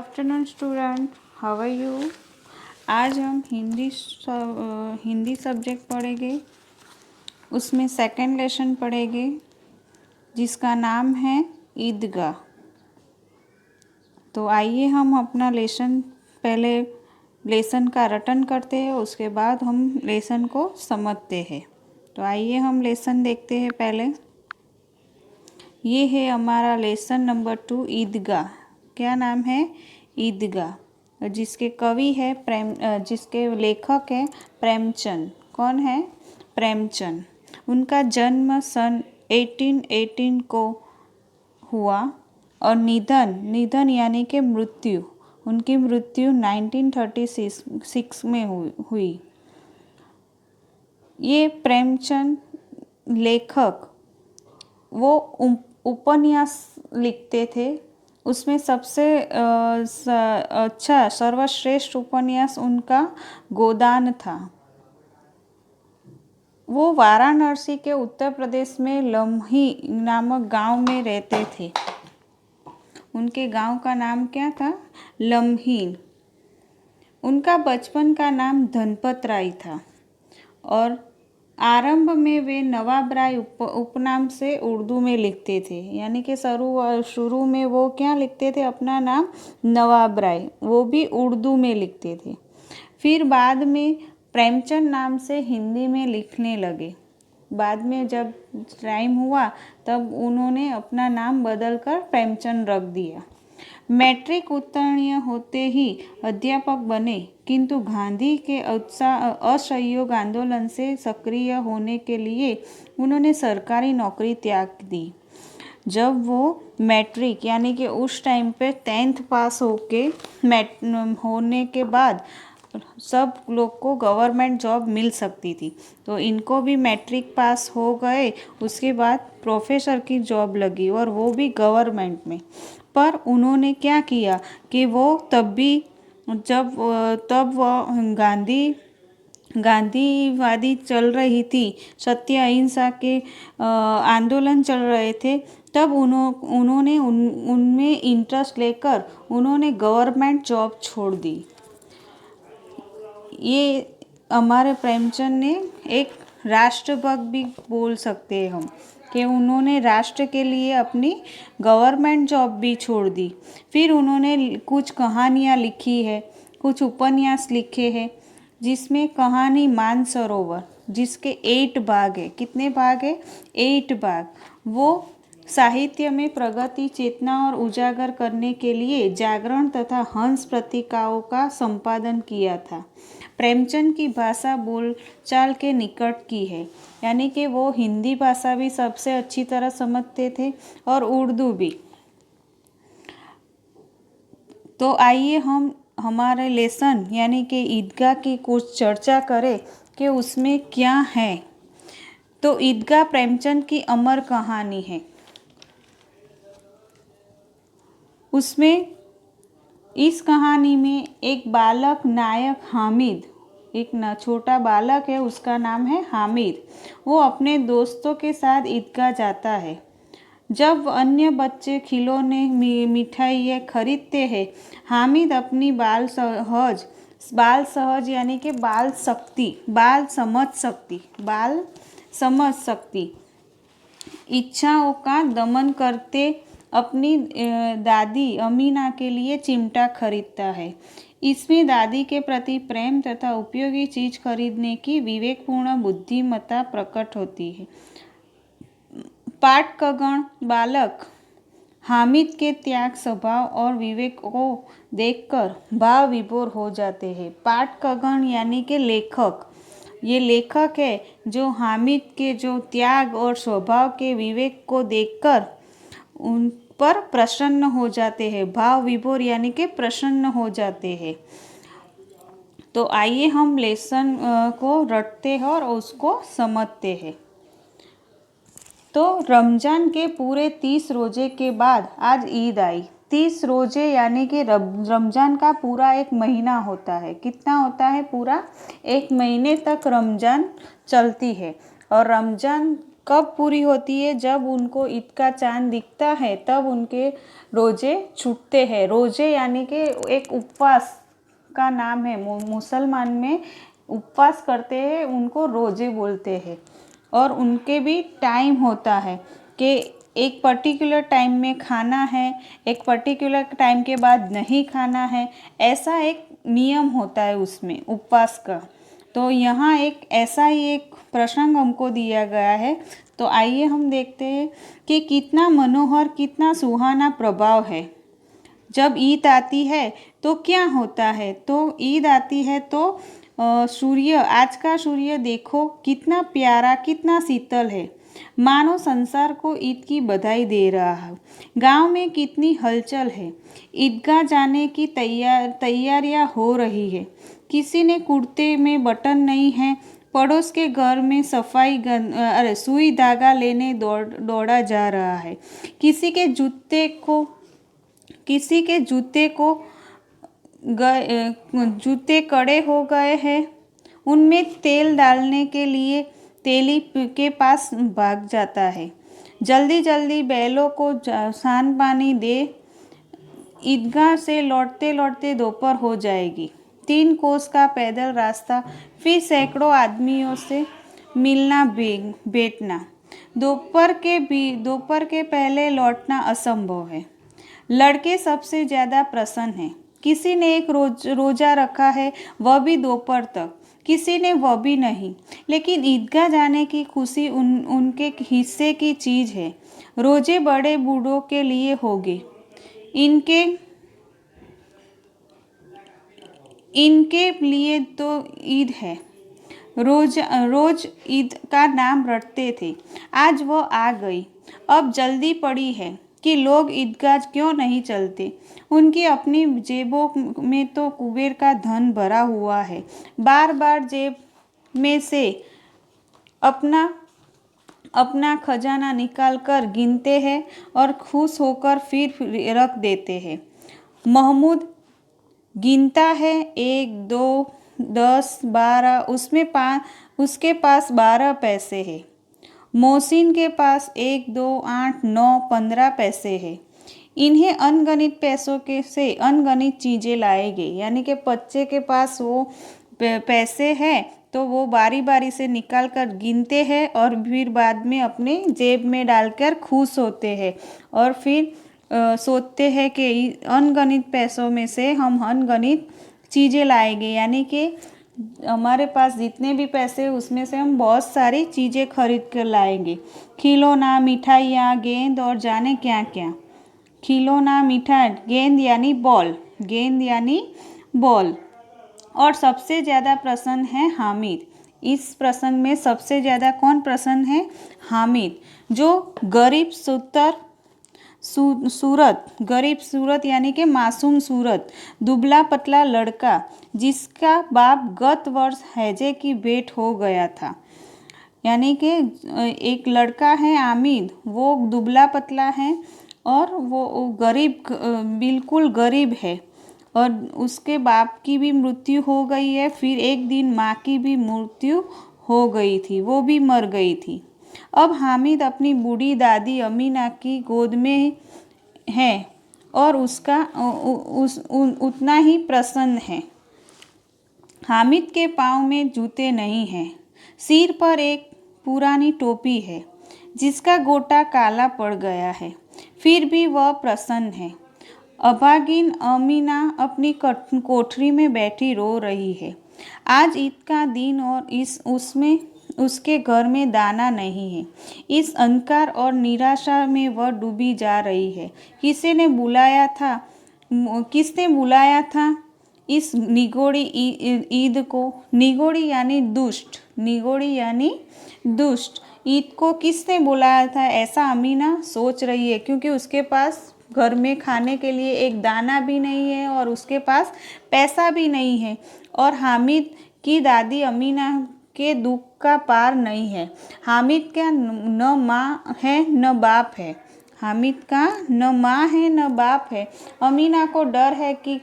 Afternoon student, how are you. आज हम Hindi subject पढ़ेंगे। उसमें सेकंड लेसन पढ़ेंगे जिसका नाम है ईदगाह। तो आइए हम अपना पहले लेसन का रटन करते हैं, उसके बाद हम लेसन को समझते हैं। तो आइए हम लेसन देखते हैं। पहले ये है हमारा लेसन नंबर 2, ईदगाह। क्या नाम है? ईदगाह। जिसके कवि है जिसके लेखक है प्रेमचंद। कौन है? प्रेमचंद। उनका जन्म सन 1818 को हुआ और निधन यानी कि मृत्यु, उनकी मृत्यु 1936 में हुई। ये प्रेमचंद लेखक वो उपन्यास लिखते थे। उसमें सबसे अच्छा सर्वश्रेष्ठ उपन्यास उनका गोदान था। वो वाराणसी के उत्तर प्रदेश में लम्ही नामक गांव में रहते थे। उनके गांव का नाम क्या था? लम्ही। उनका बचपन का नाम धनपत राय था और आरंभ में वे नवाब राय उपनाम से उर्दू में लिखते थे। यानी कि शुरू में वो क्या लिखते थे? अपना नाम नवाब राय, वो भी उर्दू में लिखते थे। फिर बाद में प्रेमचंद नाम से हिंदी में लिखने लगे। बाद में जब टाइम हुआ तब उन्होंने अपना नाम बदलकर प्रेमचंद रख दिया। मैट्रिक उत्तीर्ण होते ही अध्यापक बने, किंतु गांधी के असहयोग आंदोलन से सक्रिय होने के लिए उन्होंने सरकारी नौकरी त्याग दी। जब वो मैट्रिक यानी कि उस टाइम पे 10th पास होने के बाद सब लोग को गवर्नमेंट जॉब मिल सकती थी, तो इनको भी मैट्रिक पास हो गए। उसके बाद प्रोफेसर की जॉब लगी और वो भी गवर्नमेंट में। पर उन्होंने क्या किया कि वो तब वो गांधीवादी चल रही थी, सत्य अहिंसा के आंदोलन चल रहे थे। तब उन्होंने उनमें इंटरेस्ट लेकर उन्होंने गवर्नमेंट जॉब छोड़ दी। ये हमारे प्रेमचंद ने एक राष्ट्रभक्त भी बोल सकते हैं हम, कि उन्होंने राष्ट्र के लिए अपनी गवर्नमेंट जॉब भी छोड़ दी। फिर उन्होंने कुछ कहानियाँ लिखी है, कुछ उपन्यास लिखे हैं, जिसमें कहानी मानसरोवर, जिसके 8 भाग है। कितने भाग है? 8 भाग। वो साहित्य में प्रगति चेतना और उजागर करने के लिए जागरण तथा हंस पत्रिकाओं का संपादन किया था। प्रेमचंद की भाषा बोलचाल के निकट की है, यानी कि वो हिंदी भाषा भी सबसे अच्छी तरह समझते थे और उर्दू भी। तो आइए हम हमारे लेसन यानी कि ईदगाह की कुछ चर्चा करें कि उसमें क्या है। तो ईदगाह प्रेमचंद की अमर कहानी है। उसमें इस कहानी में एक बालक नायक हामिद, एक छोटा बालक है, उसका नाम है हामिद। वो अपने दोस्तों के साथ ईदगाह जाता है। जब समझ बच्चे खिलौने मिठाइयाँ खरीदते हैं, हामिद अपनी बाल सहज यानी कि बाल समझ सकती इच्छाओं का दमन करते अपनी दादी अमीना के लिए चिमटा खरीदता है। इसमें दादी के प्रति प्रेम तथा उपयोगी चीज खरीदने की विवेकपूर्ण बुद्धिमत्ता प्रकट होती है। पाठकगण बालक हामिद के त्याग स्वभाव और विवेक को देखकर भाव विभोर हो जाते हैं। पाठकगण यानी कि लेखक, ये लेखक है जो हामिद के जो त्याग और स्वभाव के विवेक को देखकर उन पर प्रसन्न हो जाते हैं। भाव विभोर यानी कि प्रसन्न हो जाते हैं। तो आइए हम लेसन को रटते हैं और उसको समझते हैं। तो रमजान के पूरे 30 रोजे के बाद आज ईद आई। 30 रोजे यानी कि रमजान का पूरा एक महीना होता है। कितना होता है? पूरा एक महीने तक रमजान चलती है। और रमजान कब पूरी होती है? जब उनको ईद का चाँद दिखता है तब उनके रोज़े छूटते हैं। रोज़े यानी कि एक उपवास का नाम है। मुसलमान में उपवास करते हैं, उनको रोज़े बोलते हैं। और उनके भी टाइम होता है कि एक पर्टिकुलर टाइम में खाना है, एक पर्टिकुलर टाइम के बाद नहीं खाना है, ऐसा एक नियम होता है उसमें उपवास का। तो यहाँ एक ऐसा ही एक प्रसंग हमको दिया गया है। तो आइए हम देखते हैं कि कितना मनोहर, कितना सुहाना प्रभाव है। जब ईद आती है तो क्या होता है? तो ईद आती है तो सूर्य, आज का सूर्य देखो कितना प्यारा, कितना शीतल है, मानो संसार को ईद की बधाई दे रहा है। गांव में कितनी हलचल है, ईदगाह जाने की तैयारियां हो रही है। किसी ने कुर्ते में बटन नहीं है, पड़ोस के घर में सुई धागा लेने दौड़ा जा रहा है। किसी के जूते कड़े हो गए हैं, उनमें तेल डालने के लिए तेली के पास भाग जाता है। जल्दी जल्दी बैलों को सान पानी दे, ईदगाह से लौटते लौटते दोपहर हो जाएगी। 3 कोस का पैदल रास्ता, फिर सैकड़ों आदमियों से मिलना बैठना। दोपहर के पहले लौटना असंभव है। लड़के सबसे ज़्यादा प्रसन्न हैं। किसी ने एक रोज़ा रखा है, वह भी दोपहर तक, किसी ने वह भी नहीं। लेकिन ईदगाह जाने की खुशी उनके हिस्से की चीज़ है। रोज़े बड़े बूढ़ों के लिए होंगे, इनके लिए तो ईद है। रोज ईद का नाम रटते थे, आज वो आ गई। अब जल्दी पड़ी है कि लोग ईदगाह क्यों नहीं चलते। उनकी अपनी जेबों में तो कुबेर का धन भरा हुआ है। बार बार जेब में से अपना अपना खजाना निकाल कर गिनते हैं और खुश होकर फिर रख देते हैं। महमूद गिनता है, 1 2 10 12, उसके पास 12 पैसे है। मोहसिन के पास 1 2 8 9 15 पैसे है। इन्हें अनगणित पैसों के से अनगणित चीज़ें लाएंगे। यानी कि बच्चे के पास वो पैसे हैं तो वो बारी बारी से निकाल कर गिनते हैं और फिर बाद में अपने जेब में डालकर खुश होते हैं और फिर सोचते हैं कि अनगणित पैसों में से हम अनगणित चीज़ें लाएंगे। यानी कि हमारे पास जितने भी पैसे उसमें से हम बहुत सारी चीज़ें खरीद कर लाएंगे। खिलौना, मिठाइयाँ, गेंद और जाने क्या क्या। खिलौना, मिठाई, गेंद यानी बॉल। और सबसे ज़्यादा प्रसन्न है हामिद। इस प्रसंग में सबसे ज़्यादा कौन प्रसन्न है? हामिद, जो गरीब सूरत यानी कि मासूम सूरत, दुबला पतला लड़का, जिसका बाप गत वर्ष हैजे की भेंट हो गया था। यानी कि एक लड़का है हामिद, वो दुबला पतला है और वो बिल्कुल गरीब है और उसके बाप की भी मृत्यु हो गई है। फिर एक दिन माँ की भी मृत्यु हो गई थी, वो भी मर गई थी। अब हामिद अपनी बूढ़ी दादी अमीना की गोद में है और उतना ही प्रसन्न है। हामिद के पाँव में जूते नहीं हैं, सिर पर एक पुरानी टोपी है जिसका गोटा काला पड़ गया है, फिर भी वह प्रसन्न है। अभागिन अमीना अपनी कोठरी में बैठी रो रही है। आज ईद का दिन और उसमें उसके घर में दाना नहीं है। इस अंधकार और निराशा में वह डूबी जा रही है। किसने बुलाया था इस निगोड़ी ईद को? निगोड़ी यानी दुष्ट ईद को किसने बुलाया था, ऐसा अमीना सोच रही है, क्योंकि उसके पास घर में खाने के लिए एक दाना भी नहीं है और उसके पास पैसा भी नहीं है। और हामिद की दादी अमीना के दुख का पार नहीं है। हामिद का न माँ है न बाप है। अमीना को डर है कि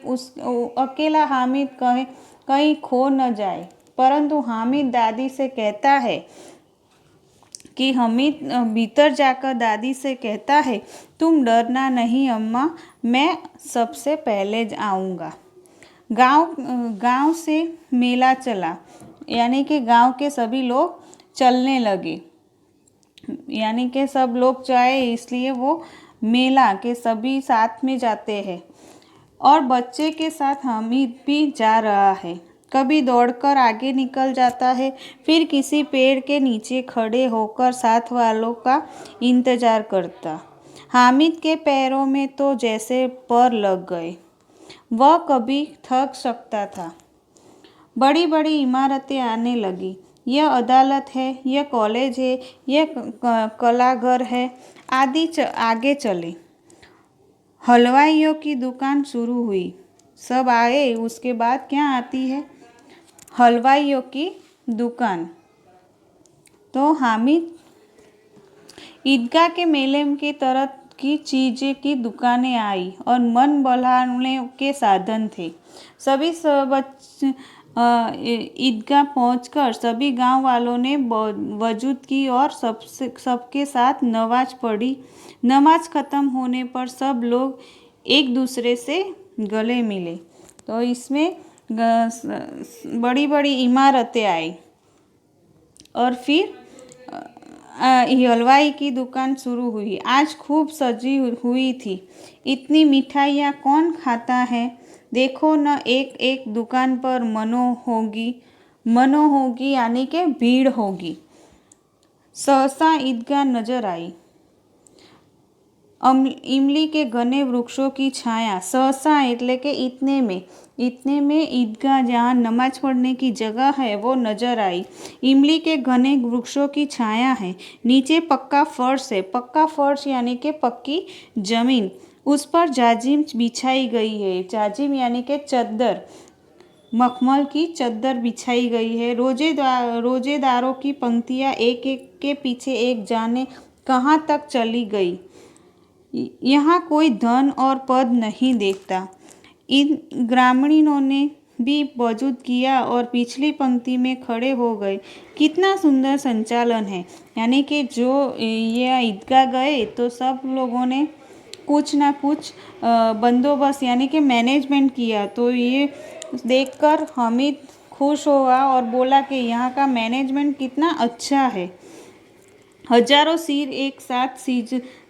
अकेला हामिद कहीं खो न जाए, परंतु हामिद दादी से कहता है कि हामिद भीतर जाकर दादी से कहता है, तुम डरना नहीं अम्मा, मैं सबसे पहले आऊँगा। गांव से मेला चला, यानी कि गांव के सभी लोग चलने लगे, यानी कि सब लोग जाए इसलिए वो मेला के सभी साथ में जाते हैं। और बच्चे के साथ हामिद भी जा रहा है। कभी दौड़कर आगे निकल जाता है, फिर किसी पेड़ के नीचे खड़े होकर साथ वालों का इंतजार करता। हामिद के पैरों में तो जैसे पर लग गए, वह कभी थक सकता था। बड़ी बड़ी इमारतें आने लगी। यह अदालत है, यह कॉलेज है, यह कलाघर है आदि आगे चले। हलवाइयों की दुकान शुरू हुई। सब आए, उसके बाद क्या आती है? हलवाइयों की दुकान। तो हामिद ईदगाह के मेले की तरह की चीज़ें की दुकानें आई और मन बहलाने के साधन थे। सभी ईदगाह पहुंचकर सभी गांव वालों ने वजूद की और सबके साथ नमाज पढ़ी। नमाज ख़त्म होने पर सब लोग एक दूसरे से गले मिले। तो इसमें बड़ी बड़ी इमारतें आई और फिर हलवाई की दुकान शुरू हुई। आज खूब सजी हुई थी। इतनी मिठाइयाँ कौन खाता है? देखो न, एक एक दुकान पर मनो होगी यानी कि भीड़ होगी। सहसा ईदगाह नजर आई। इमली के घने वृक्षों की छाया। सहसा એટલે કે इतने में ईदगाह जहाँ नमाज पढ़ने की जगह है वो नजर आई। इमली के घने वृक्षों की छाया है। नीचे पक्का फर्श है। पक्का फर्श यानी कि पक्की जमीन, उस पर जाजिम बिछाई गई है। जाजिम यानी कि चद्दर, मखमल की चद्दर बिछाई गई है। रोजेदारों की पंक्तियाँ एक एक के पीछे एक जाने कहाँ तक चली गई। यहाँ कोई धन और पद नहीं देखता। इन ग्रामीणों ने भी वजूद किया और पिछली पंक्ति में खड़े हो गए। कितना सुंदर संचालन है, यानी कि जो ये ईदगाह गए तो सब लोगों ने कुछ ना कुछ बंदोबस्त यानी कि मैनेजमेंट किया। तो ये देखकर हामिद खुश हुआ और बोला कि यहाँ का मैनेजमेंट कितना अच्छा है। हजारों सिर एक साथ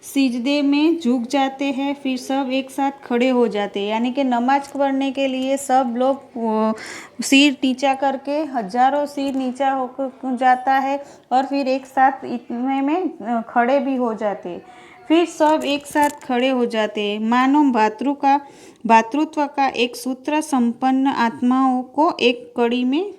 सिजदे में झुक जाते हैं, फिर सब एक साथ खड़े हो जाते हैं, यानी कि नमाज पढ़ने के लिए सब लोग सिर नीचा करके हजारों सिर नीचा होकर जाता है और फिर एक साथ इतने में खड़े भी हो जाते हैं। फिर सब एक साथ खड़े हो जाते हैं, मानो भातृत्व का एक सूत्र संपन्न आत्माओं को एक कड़ी में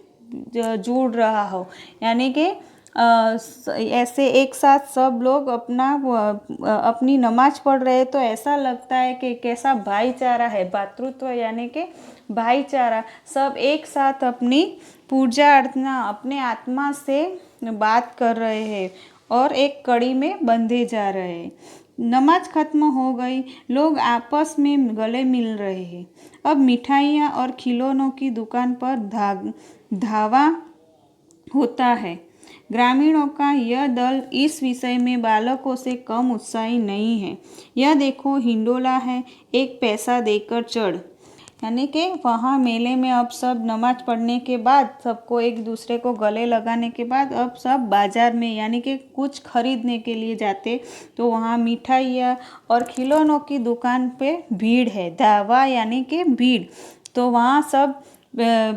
जोड़ रहा हो। यानी कि ऐसे एक साथ सब लोग अपनी नमाज पढ़ रहे तो ऐसा लगता है कि कैसा भाईचारा है। भातृत्व यानी कि भाईचारा, सब एक साथ अपनी पूजा अर्चना अपने आत्मा से बात कर रहे हैं और एक कड़ी में बंधे जा रहे हैं। नमाज खत्म हो गई, लोग आपस में गले मिल रहे हैं। अब मिठाइयाँ और खिलौनों की दुकान पर धावा होता है। ग्रामीणों का यह दल इस विषय में बालकों से कम उत्साही नहीं है। यह देखो हिंडोला है, एक पैसा देकर चढ़। यानी कि वहाँ मेले में अब सब नमाज पढ़ने के बाद, सबको एक दूसरे को गले लगाने के बाद अब सब बाज़ार में यानी कि कुछ खरीदने के लिए जाते। तो वहाँ मिठाइयाँ और खिलौनों की दुकान पे भीड़ है। धावा यानी कि भीड़, तो वहाँ सब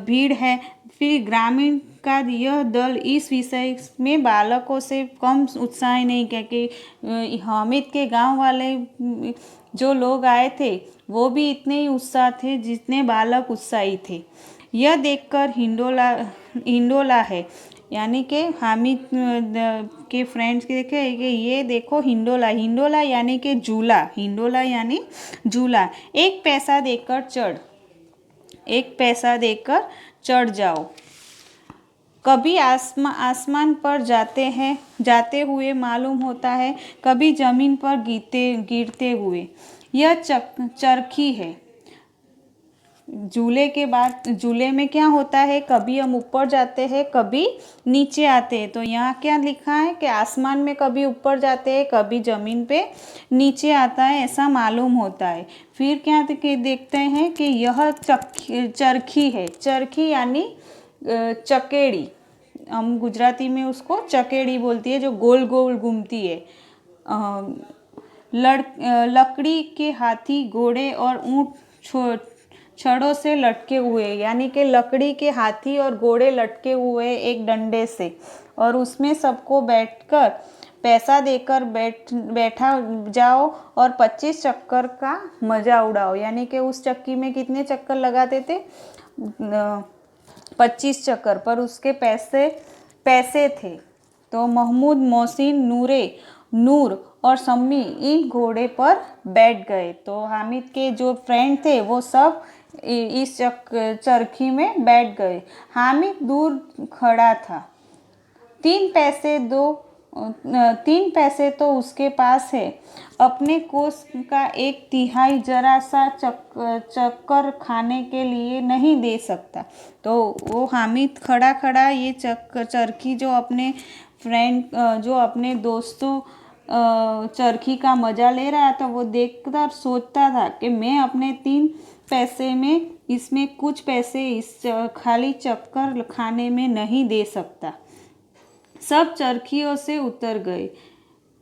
भीड़ है। फिर ग्रामीण का यह दल इस विषय में बालकों से कम उत्साही नहीं, क्योंकि हामिद के गांव वाले जो लोग आए थे वो भी इतने ही उत्साह थे जितने बालक उत्साही थे। यह देखकर हिंडोला है, यानी कि हामिद के फ्रेंड्स के देखे कि ये देखो हिंडोला यानी कि झूला, हिंडोला यानी झूला। एक पैसा देकर चढ़ जाओ। कभी आसमान पर जाते हुए मालूम होता है, कभी जमीन पर गिरते हुए। यह चरखी है, झूले के बाद झूले में क्या होता है, कभी हम ऊपर जाते हैं कभी नीचे आते हैं। तो यहाँ क्या लिखा है कि आसमान में कभी ऊपर जाते हैं कभी ज़मीन पे नीचे आता है, ऐसा मालूम होता है। फिर क्या देखते हैं कि यह चरखी है। चरखी यानी चकेड़ी, हम गुजराती में उसको चकेड़ी बोलती है, जो गोल गोल घूमती है। लकड़ी के हाथी, घोड़े और ऊँट छड़ों से लटके हुए, यानी कि लकड़ी के हाथी और घोड़े लटके हुए एक डंडे से, और उसमें सबको बैठकर पैसा देकर बैठा जाओ और 25 चक्कर का मज़ा उड़ाओ। यानी कि उस चक्की में कितने चक्कर लगाते थे, 25 चक्कर, पर उसके पैसे थे। तो महमूद, मोहसिन, नूर और सम्मी इन घोड़े पर बैठ गए। तो हामिद के जो फ्रेंड थे वो सब इस चरखी में बैठ गए। हामिद दूर खड़ा था। 3 पैसे तो उसके पास है, अपने कोष का 1/3 जरा सा चक्कर खाने के लिए नहीं दे सकता। तो वो हामिद खड़ा खड़ा ये चरखी जो अपने दोस्तों चरखी का मज़ा ले रहा था, वो देखकर सोचता था कि मैं अपने 3 पैसे में इसमें कुछ पैसे इस खाली चक्कर खाने में नहीं दे सकता। सब चरखियों से उतर गए,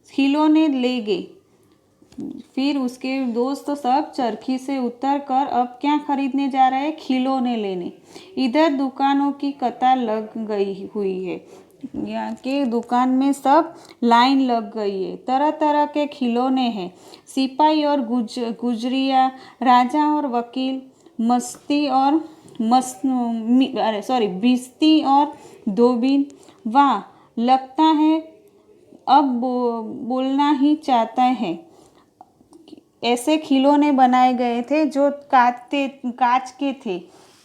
खिलौने ले गए। फिर उसके दोस्त सब चरखी से उतर कर अब क्या खरीदने जा रहे हैं, खिलौने लेने। इधर दुकानों की कतार लग गई हुई है, यहाँ के दुकान में सब लाइन लग गई है। तरह तरह के खिलौने हैं, सिपाही और गुजरिया, राजा और वकील, भिश्ती और धोबिन। वाह, लगता है अब बोलना ही चाहता है। ऐसे खिलौने बनाए गए थे जो कांच के थे,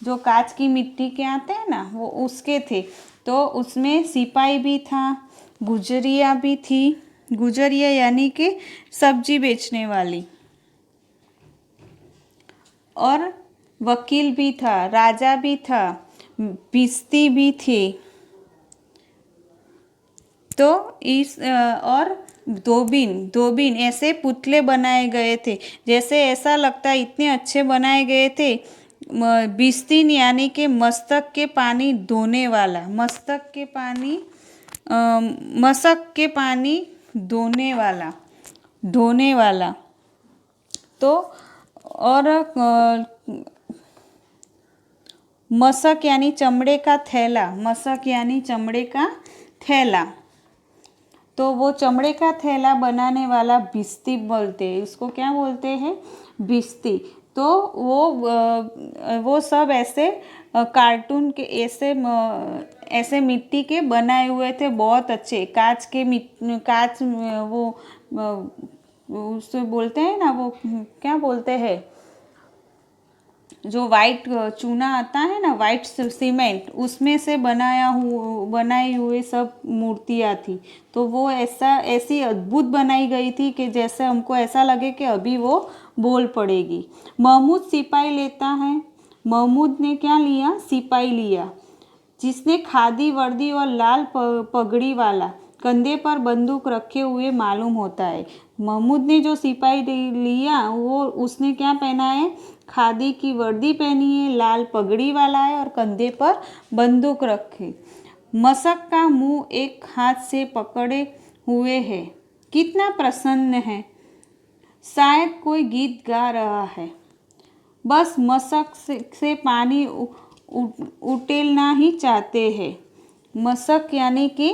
जो कांच की मिट्टी के आते हैं ना, वो उसके थे। तो उसमें सिपाही भी था, गुजरिया भी थी, गुजरिया यानी कि सब्जी बेचने वाली, और वकील भी था, राजा भी था, भिश्ती भी थी। तो और धोबिन ऐसे पुतले बनाए गए थे, जैसे ऐसा लगता इतने अच्छे बनाए गए थे। बिस्तीन यानी कि मस्तक के पानी धोने वाला, मस्तक के पानी धोने वाला। तो और मशक यानी चमड़े का थैला, मशक यानी चमड़े का थैला। तो वो चमड़े का थैला बनाने वाला भिश्ती बोलते हैं, उसको क्या बोलते हैं, भिश्ती। तो वो सब ऐसे कार्टून के ऐसे मिट्टी के बनाए हुए थे, बहुत अच्छे। कांच वो उससे बोलते हैं ना, वो क्या बोलते हैं, जो वाइट चूना आता है ना, वाइट सीमेंट, उसमें से बनाई हुई सब मूर्तियाँ थी। तो वो ऐसी अद्भुत बनाई गई थी कि जैसे हमको ऐसा लगे कि अभी वो बोल पड़ेगी। महमूद सिपाही लेता है। महमूद ने क्या लिया, सिपाही लिया, जिसने खादी वर्दी और लाल पगड़ी वाला, कंधे पर बंदूक रखे हुए मालूम होता है। महमूद ने जो सिपाही लिया वो उसने क्या पहना है, खादी की वर्दी पहनी है, लाल पगड़ी वाला है और कंधे पर बंदूक रखे। मशक का मुंह एक हाथ से पकड़े हुए है, कितना प्रसन्न है, शायद कोई गीत गा रहा है। बस मशक से पानी उटेलना ही चाहते हैं। मशक यानी कि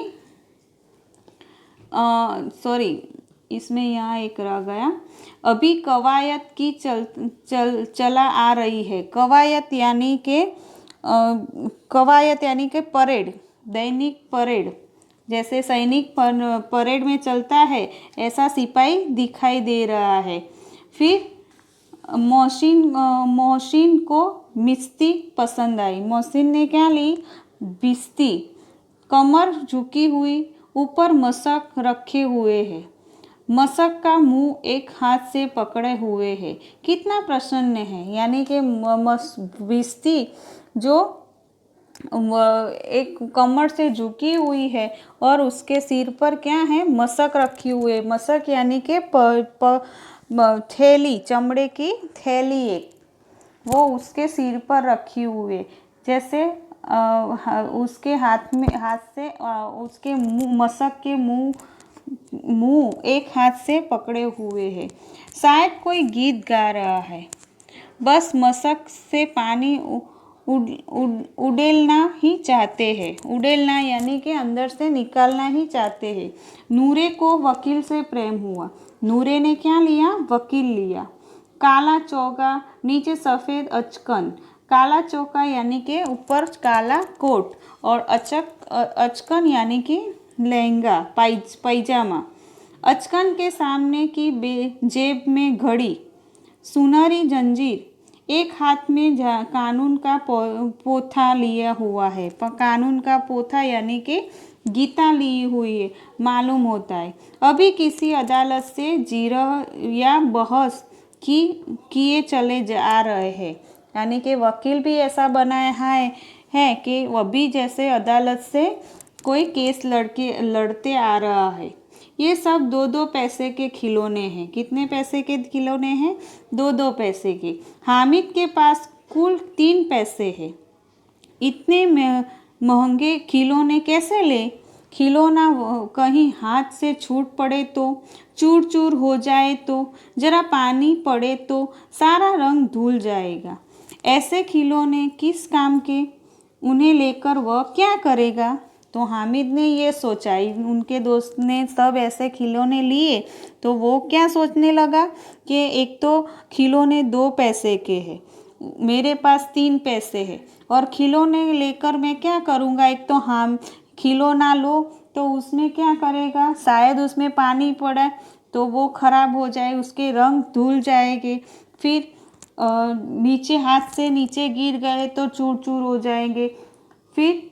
सॉरी, इसमें यहाँ एक रह गया। अभी कवायद की चला आ रही है। कवायद यानी कि परेड, दैनिक परेड। जैसे सैनिक परेड में चलता है, ऐसा सिपाही दिखाई दे रहा है। फिर मोहसिन को भिश्ती पसंद आई। मोहसिन ने क्या ली, भिश्ती। कमर झुकी हुई, ऊपर मशक रखे हुए है। मशक का मुंह एक हाथ से पकड़े हुए है, कितना प्रसन्न है। यानी कि भिश्ती जो एक कमर से झुकी हुई है और उसके सिर पर क्या है, मशक रखी हुई है। मशक यानी कि थैली, चमड़े की थैली एक, वो उसके सिर पर रखी हुई है। जैसे उसके हाथ से उसके मुंह, मशक के मुंह एक हाथ से पकड़े हुए है। शायद कोई गीत गा रहा है। बस मशक से पानी उड़ेलना ही चाहते हैं। उड़ेलना यानी कि अंदर से निकालना ही चाहते हैं। नूरे को वकील से प्रेम हुआ। नूरे ने क्या लिया? वकील लिया। काला चौका, नीचे सफ़ेद अचकन। काला चौका यानी कि ऊपर काला कोट और अचकन यानी कि लहंगा, पैजामा। अचकन के सामने की जेब में घड़ी, सुनहरी जंजीर। एक हाथ में कानून का पोथा लिया हुआ है। कानून का पोथा यानी कि गीता ली हुई है, मालूम होता है। अभी किसी अदालत से जिरह या बहस किए चले जा रहे हैं। यानी कि वकील भी ऐसा बनाया है कि अभी जैसे अदालत से कोई केस लड़ते आ रहा है। ये सब 2-2 पैसे के खिलौने हैं। कितने पैसे के खिलौने हैं? 2-2 पैसे के। हामिद के पास कुल 3 पैसे हैं। इतने महंगे खिलौने कैसे ले? खिलौना कहीं हाथ से छूट पड़े तो, चूर चूर हो जाए तो, जरा पानी पड़े तो सारा रंग धुल जाएगा। ऐसे खिलौने किस काम के? उन्हें लेकर वह क्या करेगा? तो हामिद ने ये सोचा, उनके दोस्त ने सब ऐसे खिलौने लिए तो वो क्या सोचने लगा कि एक तो खिलौने 2 पैसे के हैं, मेरे पास 3 पैसे हैं और खिलौने लेकर मैं क्या करूँगा? एक तो हम खिलौना लो तो उसमें क्या करेगा? शायद उसमें पानी पड़ा तो वो खराब हो जाए, उसके रंग धुल जाएंगे, फिर नीचे हाथ से नीचे गिर गए तो चूर चूर हो जाएंगे, फिर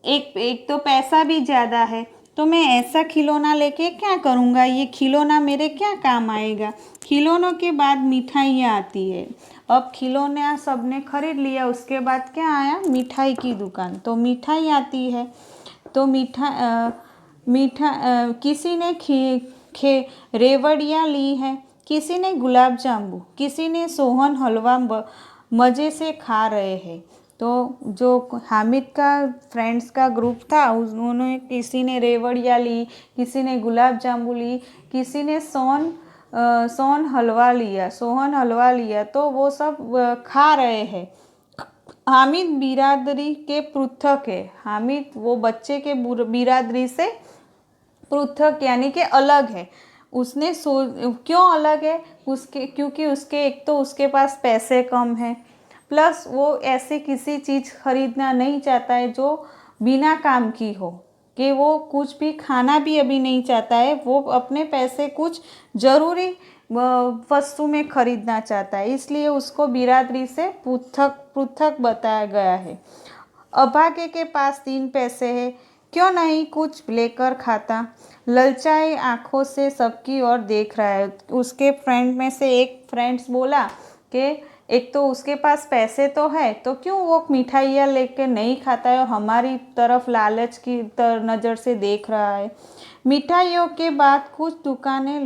एक तो पैसा भी ज़्यादा है। तो मैं ऐसा खिलौना लेके क्या करूँगा? ये खिलौना मेरे क्या काम आएगा? खिलौनों के बाद मिठाइयाँ आती है। अब खिलौना सबने खरीद लिया, उसके बाद क्या आया? मिठाई की दुकान। तो मिठाई आती है तो किसी ने रेवड़ियाँ ली है, किसी ने गुलाब जामुन, किसी ने सोहन हलवा मज़े से खा रहे हैं। तो जो हामिद का फ्रेंड्स का ग्रुप था, उन्होंने किसी ने रेवड़ियाँ ली, किसी ने गुलाब जामुन ली, किसी ने सोहन हलवा लिया तो वो सब खा रहे हैं। हामिद बिरादरी के पृथक है। हामिद वो बच्चे के बिरादरी से पृथक यानी कि अलग है। उसने क्यों अलग है? क्योंकि उसके एक तो उसके पास पैसे कम हैं, प्लस वो ऐसे किसी चीज़ खरीदना नहीं चाहता है जो बिना काम की हो, कि वो कुछ भी खाना भी अभी नहीं चाहता है। वो अपने पैसे कुछ ज़रूरी वस्तु में खरीदना चाहता है, इसलिए उसको बिरादरी से पृथक बताया गया है। अभागे के पास 3 पैसे है, क्यों नहीं कुछ लेकर खाता? ललचाई आंखों से सबकी ओर देख रहा है। उसके फ्रेंड में से एक फ्रेंड्स बोला कि एक तो उसके पास पैसे तो है, तो क्यों वो मिठाइयाँ लेके नहीं खाता है और हमारी तरफ लालच की नज़र से देख रहा है। मिठाइयों के बाद कुछ दुकानें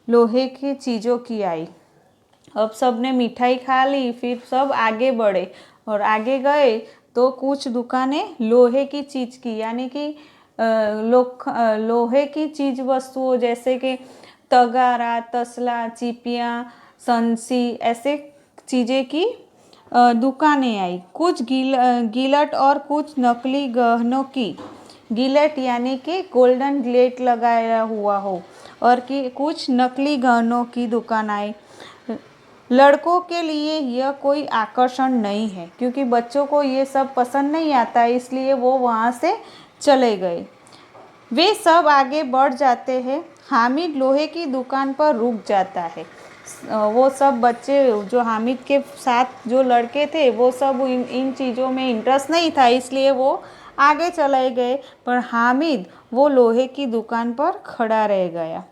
लोहे की चीज़ों की आई। अब सब ने मिठाई खा ली, फिर सब आगे बढ़े और आगे गए तो कुछ दुकानें लोहे की चीज़ की, यानी कि लोहे की चीज़ वस्तुओं जैसे कि तगारा, तसला, चिपियाँ, संसी, ऐसे चीज़ें की दुकानें आई। कुछ गिलट और कुछ नकली गहनों की। गिलट यानी कि गोल्डन ग्लेट लगाया हुआ हो, और कि कुछ नकली गहनों की दुकान आई। लड़कों के लिए यह कोई आकर्षण नहीं है, क्योंकि बच्चों को ये सब पसंद नहीं आता है, इसलिए वो वहाँ से चले गए। वे सब आगे बढ़ जाते हैं। हामिद लोहे की दुकान पर रुक जाता है। वो सब बच्चे जो हामिद के साथ जो लड़के थे वो सब इन चीज़ों में इंटरेस्ट नहीं था, इसलिए वो आगे चले गए, पर हामिद वो लोहे की दुकान पर खड़ा रह गया।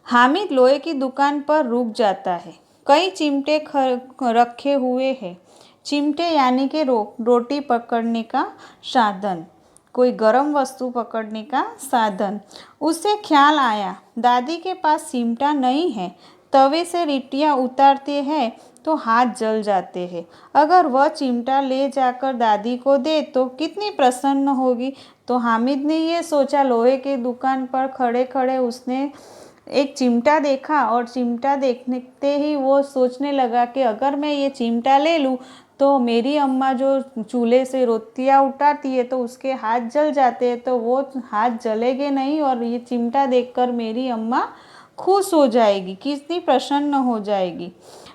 हामिद लोहे की दुकान पर रुक जाता है। कई चिमटे रखे हुए हैं। चिमटे यानी कि रोटी पकड़ने का साधन, कोई गर्म वस्तु पकड़ने का साधन। उसे ख्याल आया, दादी के पास चिमटा नहीं है। तवे से रोटियां उतारते हैं तो हाथ जल जाते हैं। अगर वह चिमटा ले जाकर दादी को दे तो कितनी प्रसन्न होगी। तो हामिद ने ये सोचा। लोहे की दुकान पर खड़े खड़े उसने एक चिमटा देखा और चिमटा देखते ही वो सोचने लगा कि अगर मैं ये चिमटा ले लूँ तो मेरी अम्मा जो चूल्हे से रोटियां उठाती है तो उसके हाथ जल जाते हैं, तो वो हाथ जलेंगे नहीं और ये चिमटा देखकर मेरी अम्मा खुश हो जाएगी, कितनी प्रसन्न हो जाएगी।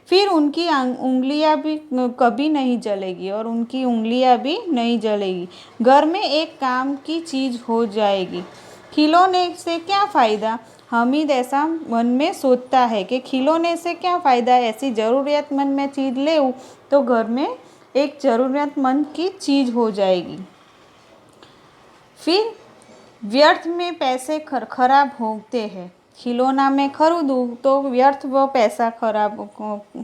फिर उनकी उंगलियां भी कभी नहीं जलेगी और उनकी उंगलियां भी नहीं जलेगी। घर में एक काम की चीज़ हो जाएगी। खिलौने से क्या फ़ायदा? हामिद ऐसा मन में सोचता है कि खिलौने से क्या फ़ायदा, ऐसी ज़रूरतमंद मैं चीज़ ले तो घर में एक ज़रूरतमंद की चीज़ हो जाएगी। फिर व्यर्थ में पैसे खराब होते हैं। खिलौना मैं खरीदूँ तो व्यर्थ वो पैसा खराब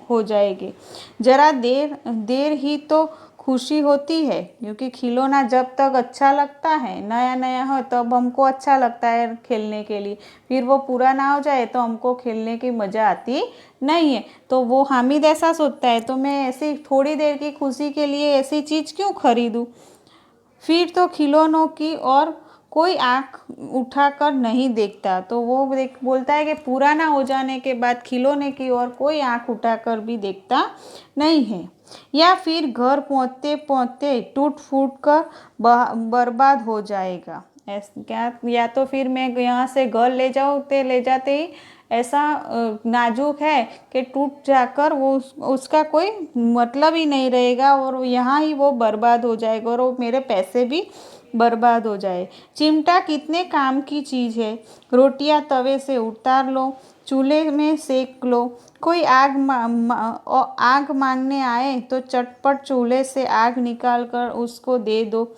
हो जाएगी। ज़रा देर ही तो खुशी होती है, क्योंकि खिलौना जब तक अच्छा लगता है, नया नया हो तब हमको अच्छा लगता है खेलने के लिए। फिर वो पुराना हो जाए तो हमको खेलने की मज़ा आती नहीं है। तो वो हामिद ऐसा सोचता है, तो मैं ऐसी थोड़ी देर की खुशी के लिए ऐसी चीज़ क्यों खरीदूँ। फिर तो खिलौनों की और कोई आँख उठाकर नहीं देखता। तो वो बोलता है कि पुराना हो जाने के बाद खिलौने की और कोई आँख उठाकर भी देखता नहीं है। या फिर घर पहुँचते पहुँचते टूट फूट कर बर्बाद हो जाएगा। क्या, या तो फिर मैं यहाँ से घर ले जाते ही ऐसा नाजुक है कि टूट जाकर वो उसका कोई मतलब ही नहीं रहेगा और यहाँ ही वो बर्बाद हो जाएगा और वो मेरे पैसे भी बर्बाद हो जाए। चिमटा कितने काम की चीज़ है। रोटियां तवे से उतार लो, चूल्हे में सेक लो। कोई आग मांगने आए तो चटपट चूल्हे से आग निकाल कर उसको दे दो।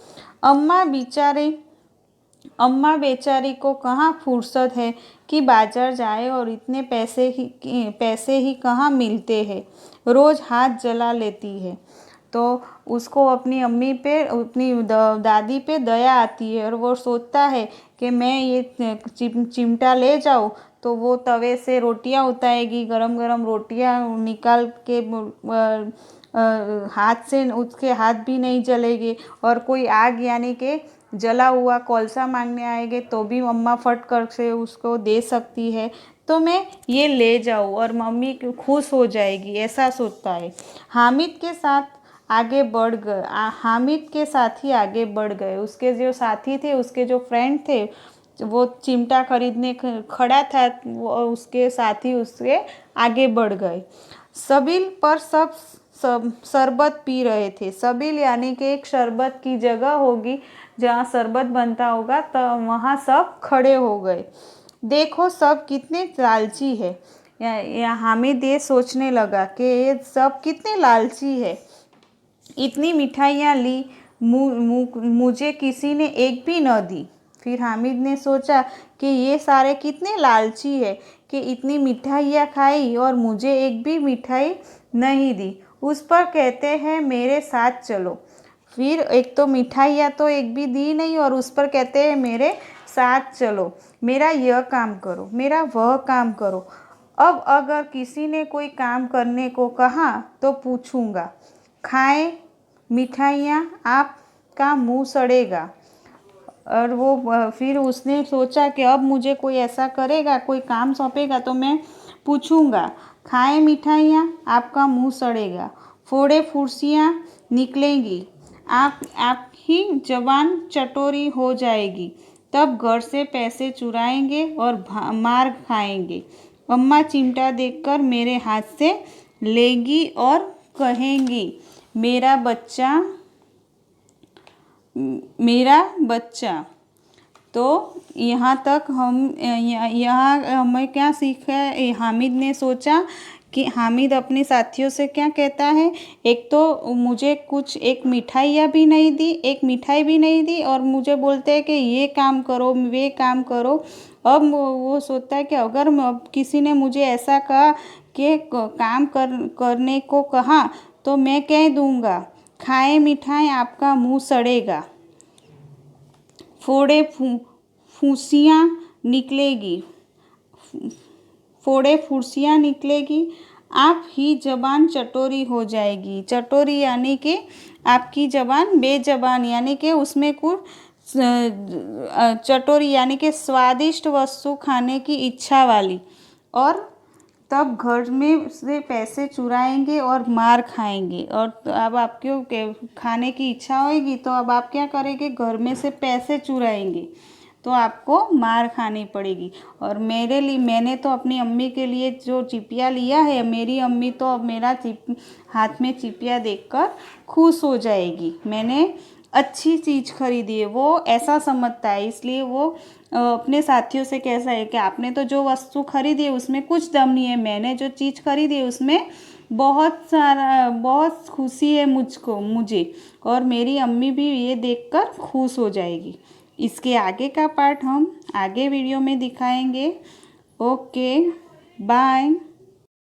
अम्मा बेचारी को कहाँ फुर्सत है कि बाजार जाए और इतने पैसे ही कहाँ मिलते हैं। रोज़ हाथ जला लेती है। तो उसको अपनी अम्मी पे, अपनी दादी पे दया आती है और वो सोचता है कि मैं ये चिमटा ले जाऊँ तो वो तवे से रोटियां उतारेगी, गरम गरम रोटियां निकाल के हाथ से, उसके हाथ भी नहीं जलेंगे और कोई आग यानी कि जला हुआ कोलसा मांगने आएंगे तो भी अम्मा फट कर से उसको दे सकती है। तो मैं ये ले जाऊँ और मम्मी खुश हो जाएगी, ऐसा सोचता है। हामिद के साथ ही आगे बढ़ गए। उसके जो साथी थे, उसके जो फ्रेंड थे, वो चिमटा खरीदने खड़ा था, वो उसके साथी उसके आगे बढ़ गए। सबील पर सब शरबत पी रहे थे। सबील यानी कि एक शरबत की जगह होगी जहाँ शरबत बनता होगा, तो वहाँ सब खड़े हो गए। देखो सब कितने लालची है। या हामिद ये सोचने लगा कि ये सब कितने लालची है। इतनी मिठाइयाँ ली, मुझे किसी ने एक भी न दी। फिर हामिद ने सोचा कि ये सारे कितने लालची है कि इतनी मिठाइयाँ खाई और मुझे एक भी मिठाई नहीं दी। उस पर कहते हैं मेरे साथ चलो। फिर एक तो मिठाइयाँ तो एक भी दी नहीं और उस पर कहते हैं मेरे साथ चलो, मेरा यह काम करो, मेरा वह काम करो। अब अगर किसी ने कोई काम करने को कहा तो पूछूंगा, खाएं मिठाइयाँ, आपका मुंह सड़ेगा। और वो फिर उसने सोचा कि अब मुझे कोई ऐसा करेगा, कोई काम सौंपेगा तो मैं पूछूंगा, खाएं मिठाइयाँ, आपका मुंह सड़ेगा, फोड़े फुर्सियाँ निकलेंगी, आप ही जबान चटोरी हो जाएगी। तब घर से पैसे चुराएंगे और मार खाएंगे। अम्मा चिमटा देखकर मेरे हाथ से लेगी और कहेंगी, मेरा बच्चा। तो यहाँ तक यहाँ हमें क्या सीखा है। हामिद ने सोचा कि हामिद अपने साथियों से क्या कहता है, एक तो मुझे कुछ एक मिठाइयाँ भी नहीं दी, एक मिठाई भी नहीं दी और मुझे बोलते हैं कि ये काम करो वे काम करो। अब वो सोचता है कि अगर अब किसी ने मुझे ऐसा कहा कि काम करने को कहा तो मैं कह दूंगा, खाए मिठाई आपका मुंह सड़ेगा, फोड़े फूसियाँ निकलेगी, फोड़े फुर्सियाँ निकलेगी, आप ही जबान चटोरी हो जाएगी। चटोरी यानी कि आपकी जबान बेजबान, यानी कि उसमें कुछ चटोरी यानी कि स्वादिष्ट वस्तु खाने की इच्छा वाली। और तब घर में से पैसे चुराएंगे और मार खाएंगे। और अब आपको खाने की इच्छा होगी तो अब आप क्या करेंगे, घर में से पैसे चुराएंगे तो आपको मार खानी पड़ेगी। और मेरे लिए, मैंने तो अपनी अम्मी के लिए जो चिपिया लिया है, मेरी अम्मी तो अब मेरा हाथ में चिपिया देखकर खुश हो जाएगी, मैंने अच्छी चीज़ खरीदी है। वो ऐसा समझता है, इसलिए वो अपने साथियों से कैसा है कि आपने तो जो वस्तु खरीदी है उसमें कुछ दम नहीं है, मैंने जो चीज़ खरीदी है उसमें बहुत खुशी है मुझे, और मेरी अम्मी भी ये देखकर खुश हो जाएगी। इसके आगे का पार्ट हम आगे वीडियो में दिखाएंगे। Okay, bye.